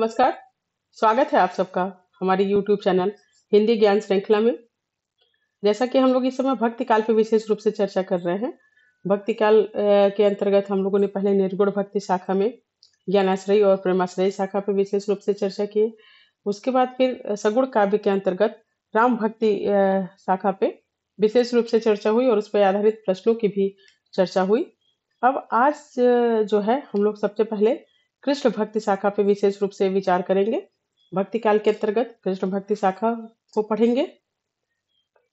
नमस्कार। स्वागत है आप सबका हमारे YouTube चैनल हिंदी ज्ञान श्रृंखला में। जैसा कि हम लोग इस समय भक्ति काल पे विशेष रूप से चर्चा कर रहे हैं। भक्ति काल के अंतर्गत हम लोगों ने पहले निर्गुण भक्ति शाखा में ज्ञानाश्रयी और प्रेमाश्रयी शाखा पे विशेष रूप से चर्चा की। उसके बाद फिर सगुण काव्य के अंतर्गत राम भक्ति शाखा पे विशेष रूप से चर्चा हुई और उस पर आधारित प्रश्नों की भी चर्चा हुई। अब आज जो है हम लोग सबसे पहले कृष्ण भक्ति शाखा पे विशेष रूप से विचार करेंगे। भक्ति काल के अंतर्गत कृष्ण भक्ति शाखा को पढ़ेंगे।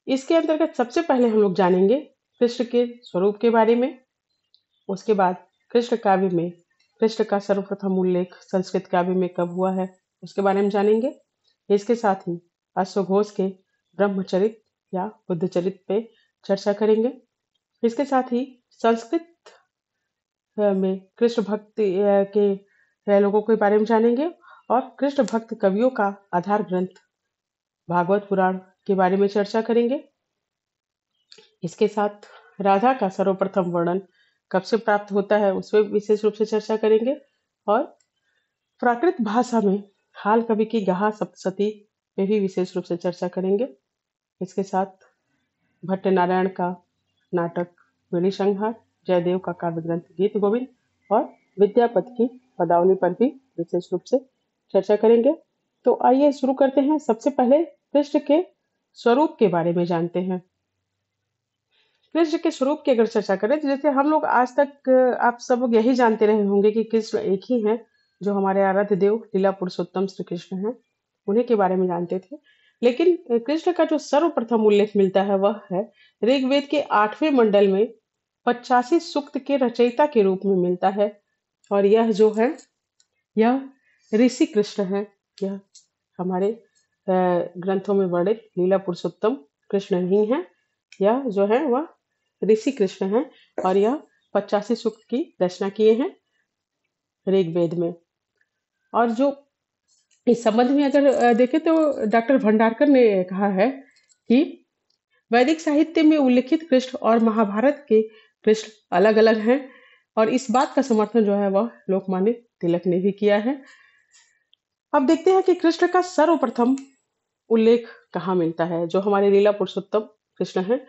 इसके अंतर्गत सबसे पहले हम लोग जानेंगे कृष्ण के स्वरूप के बारे में। उसके बाद कृष्ण काव्य में कृष्ण का सर्वप्रथम उल्लेख संस्कृत काव्य में कब हुआ है उसके बारे में जानेंगे। इसके साथ ही अश्वघोष के ब्रह्मचरित या बुद्धचरित पे चर्चा करेंगे। इसके साथ ही संस्कृत में कृष्ण भक्ति के लोगों के बारे में जानेंगे और कृष्ण भक्त कवियों का आधार ग्रंथ भागवत पुराण के बारे में चर्चा करेंगे। इसके साथ राधा का सर्वप्रथम वर्णन कब से प्राप्त होता है उस पर विशेष रूप से चर्चा करेंगे और प्राकृत भाषा में हाल कवि की गाहा सप्तशती पे भी विशेष रूप से चर्चा करेंगे। इसके साथ भट्ट नारायण का नाटक वेणी संहार, जयदेव का काव्य ग्रंथ गीत गोविंद और विद्यापति की पदावली पर भी विशेष रूप से चर्चा करेंगे। तो आइए शुरू करते हैं। सबसे पहले कृष्ण के स्वरूप के बारे में जानते हैं। कृष्ण के स्वरूप की अगर चर्चा करें तो जैसे हम लोग आज तक आप सब लोग यही जानते रहे होंगे कि कृष्ण एक ही हैं जो हमारे आराध्य देव लीला पुरुषोत्तम श्री कृष्ण हैं, उन्हीं के बारे में जानते थे। लेकिन कृष्ण का जो सर्वप्रथम उल्लेख मिलता है वह है ऋग्वेद के 8वें मंडल में 85 सूक्त के रचयिता के रूप में मिलता है और यह जो है यह ऋषि कृष्ण है। यह हमारे ग्रंथों में वर्णित लीला पुरुषोत्तम कृष्ण नहीं है, यह जो है वह ऋषि कृष्ण है और यह 85 सूक्त की रचना किए हैं ऋग्वेद में। और जो इस संबंध में अगर देखें तो डॉक्टर भंडारकर ने कहा है कि वैदिक साहित्य में उल्लिखित कृष्ण और महाभारत के कृष्ण अलग अलग हैं और इस बात का समर्थन जो है वह लोकमान्य तिलक ने भी किया है। अब देखते हैं कि कृष्ण का सर्वप्रथम उल्लेख कहाँ मिलता है। जो हमारे लीला पुरुषोत्तम कृष्ण हैं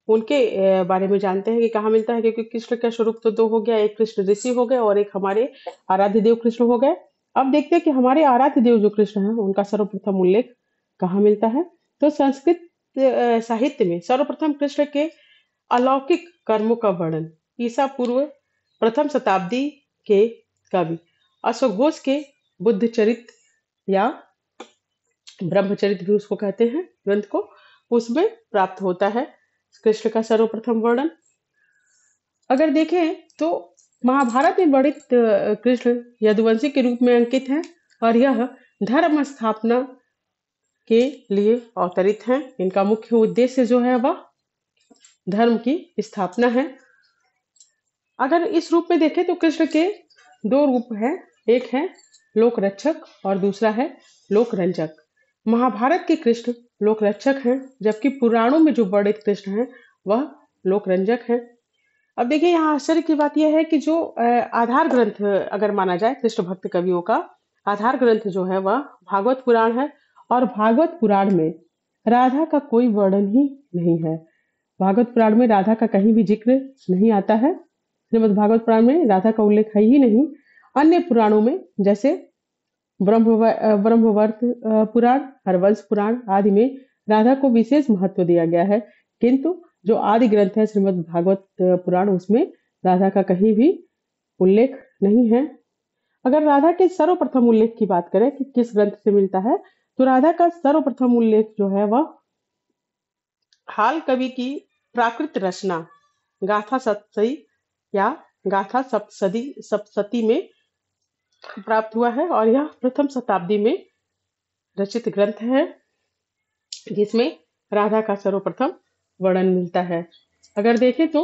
उनके बारे में जानते हैं कि कहाँ मिलता है, क्योंकि कृष्ण का स्वरूप तो दो हो गया, एक कृष्ण ऋषि हो गए और एक हमारे आराध्य देव कृष्ण हो गए। अब देखते हैं कि हमारे आराध्य देव जो कृष्ण है उनका सर्वप्रथम उल्लेख कहाँ मिलता है। तो संस्कृत साहित्य में सर्वप्रथम कृष्ण के अलौकिक कर्मों का वर्णन ईसा पूर्व प्रथम शताब्दी के कवि अश्वघोष के बुद्धचरित या ब्रह्मचरित भी उसको कहते हैं ग्रंथ को, उसमें प्राप्त होता है कृष्ण का सर्वप्रथम वर्णन। अगर देखें तो महाभारत में वर्णित कृष्ण यदुवंशी के रूप में अंकित है और यह धर्म स्थापना के लिए अवतरित हैं। इनका मुख्य उद्देश्य जो है वह धर्म की स्थापना है। अगर इस रूप में देखें तो कृष्ण के दो रूप हैं, एक है लोक रक्षक और दूसरा है लोक रंजक। महाभारत के कृष्ण लोक रक्षक हैं जबकि पुराणों में जो वर्णित कृष्ण हैं वह लोक रंजक हैं। अब देखिए यहाँ आश्चर्य की बात यह है कि जो आधार ग्रंथ अगर माना जाए कृष्ण भक्त कवियों का आधार ग्रंथ जो है वह भागवत पुराण है और भागवत पुराण में राधा का कोई वर्णन ही नहीं है। भागवत पुराण में राधा का कहीं भी जिक्र नहीं आता है। श्रीमद् भागवत पुराण में राधा का उल्लेख है ही नहीं। अन्य पुराणों में जैसे ब्रह्मवर्त पुराण, हरवंश पुराण आदि में राधा को विशेष महत्व दिया गया है, किंतु जो आदि ग्रंथ है श्रीमद् भागवत पुराण उसमें राधा का कहीं भी उल्लेख नहीं है। अगर राधा के सर्वप्रथम उल्लेख की बात करें कि किस ग्रंथ से मिलता है तो राधा का सर्वप्रथम उल्लेख जो है वह हाल कवि की प्राकृत रचना गाथा सप्तशती या गाथा सप्तशती में प्राप्त हुआ है और यह प्रथम शताब्दी में रचित ग्रंथ है जिसमें राधा का सर्वप्रथम वर्णन मिलता है। अगर देखें तो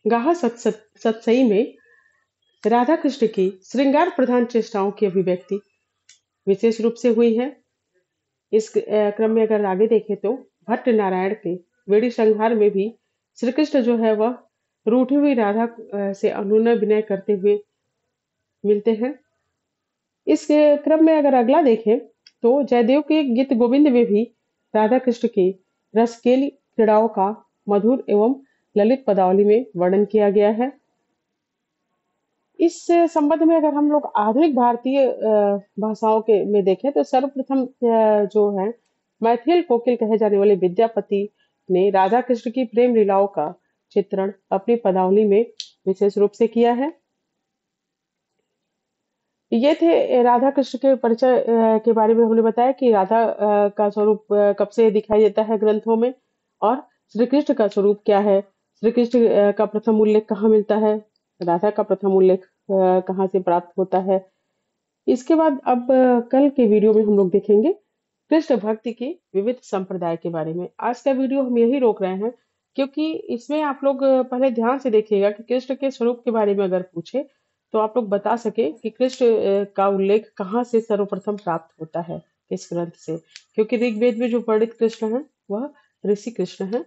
गाहा सप्तशती में राधा कृष्ण की श्रृंगार प्रधान चेष्टाओं की अभिव्यक्ति विशेष रूप से हुई है। इस क्रम में अगर आगे देखें तो भट्ट नारायण के वेणी संहार में भी श्री कृष्ण जो है वह रूठी हुई राधा से अनुनय विनय करते हुए मिलते हैं। इस क्रम में अगर अगला देखें तो जयदेव के गीत गोविंद में भी राधा कृष्ण की रसकेली क्रीड़ाओं का मधुर एवं ललित पदावली में वर्णन किया गया है। इस संबंध में अगर हम लोग आधुनिक भारतीय भाषाओं के में देखें तो सर्वप्रथम जो है मैथिल कोकिल कहे जाने वाले विद्यापति ने राधा कृष्ण की प्रेम लीलाओं का चित्रण अपनी पदावली में विशेष रूप से किया है। ये थे राधा कृष्ण के परिचय के बारे में हमने बताया कि राधा का स्वरूप कब से दिखाई देता है ग्रंथों में, और श्री कृष्ण का स्वरूप क्या है, श्री कृष्ण का प्रथम उल्लेख कहाँ मिलता है, राधा का प्रथम उल्लेख कहाँ से प्राप्त होता है। इसके बाद अब कल के वीडियो में हम लोग देखेंगे कृष्ण भक्ति के विविध संप्रदाय के बारे में। आज का वीडियो हम यही रोक रहे हैं क्योंकि इसमें आप लोग पहले ध्यान से देखिएगा कि कृष्ण के स्वरूप के बारे में अगर पूछे तो आप लोग बता सके कि कृष्ण का उल्लेख कहाँ से सर्वप्रथम प्राप्त होता है, किस ग्रंथ से। क्योंकि ऋग्वेद में जो वर्णित कृष्ण है वह ऋषि कृष्ण है,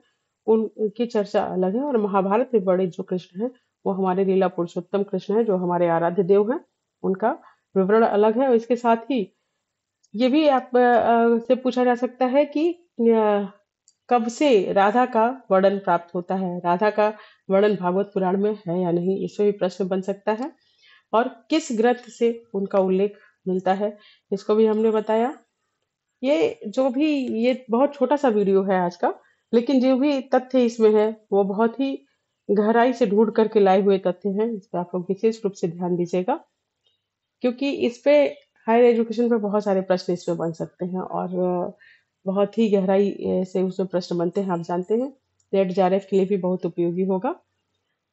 उनकी चर्चा अलग है, और महाभारत में वर्णित जो कृष्ण है वो हमारे लीला पुरुषोत्तम कृष्ण है जो हमारे आराध्य देव हैं, उनका विवरण अलग है। और इसके साथ ही ये भी आप से पूछा जा सकता है कि कब से राधा का वर्णन प्राप्त होता है, राधा का वर्णन भागवत पुराण में है या नहीं, इसमें भी प्रश्न बन सकता है। और किस ग्रंथ से उनका उल्लेख मिलता है, इसको भी हमने बताया। ये जो भी ये बहुत छोटा सा वीडियो है आज का, लेकिन जो भी तथ्य इसमें है वो बहुत ही गहराई से ढूंढ करके लाए हुए तथ्य हैं। इस पे आप लोग विशेष रूप से ध्यान दीजिएगा क्योंकि इस पे हायर एजुकेशन पे बहुत सारे प्रश्न इसमें बन सकते हैं, और बहुत ही गहराई से उसमें प्रश्न बनते हैं, आप जानते हैं। नेट जेआरएफ के लिए भी बहुत उपयोगी होगा।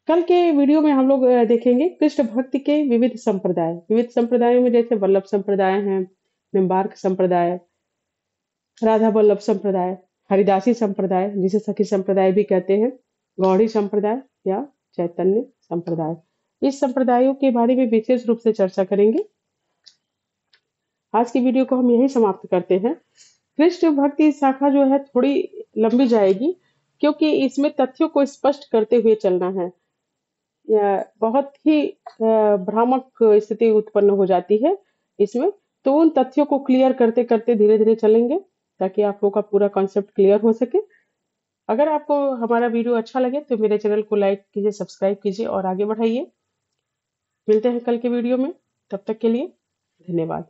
कल के वीडियो में हम लोग देखेंगे कृष्ण भक्ति के विविध संप्रदाय। विविध संप्रदायों में जैसे वल्लभ संप्रदाय हैं, निम्बार्क संप्रदाय, राधा वल्लभ संप्रदाय, हरिदासी संप्रदाय जिसे सखी संप्रदाय भी कहते हैं, गौड़ी संप्रदाय या चैतन्य संप्रदाय। इस संप्रदायों के बारे में विशेष रूप से चर्चा करेंगे। आज की वीडियो को हम यही समाप्त करते हैं। कृष्ण भक्ति शाखा जो है थोड़ी लंबी जाएगी क्योंकि इसमें तथ्यों को स्पष्ट करते हुए चलना है। बहुत ही भ्रामक स्थिति उत्पन्न हो जाती है इसमें, तो उन तथ्यों को क्लियर करते करते धीरे धीरे चलेंगे ताकि आप लोगों का पूरा कॉन्सेप्ट क्लियर हो सके। अगर आपको हमारा वीडियो अच्छा लगे तो मेरे चैनल को लाइक कीजिए, सब्सक्राइब कीजिए और आगे बढ़ाइए। मिलते हैं कल के वीडियो में, तब तक के लिए धन्यवाद।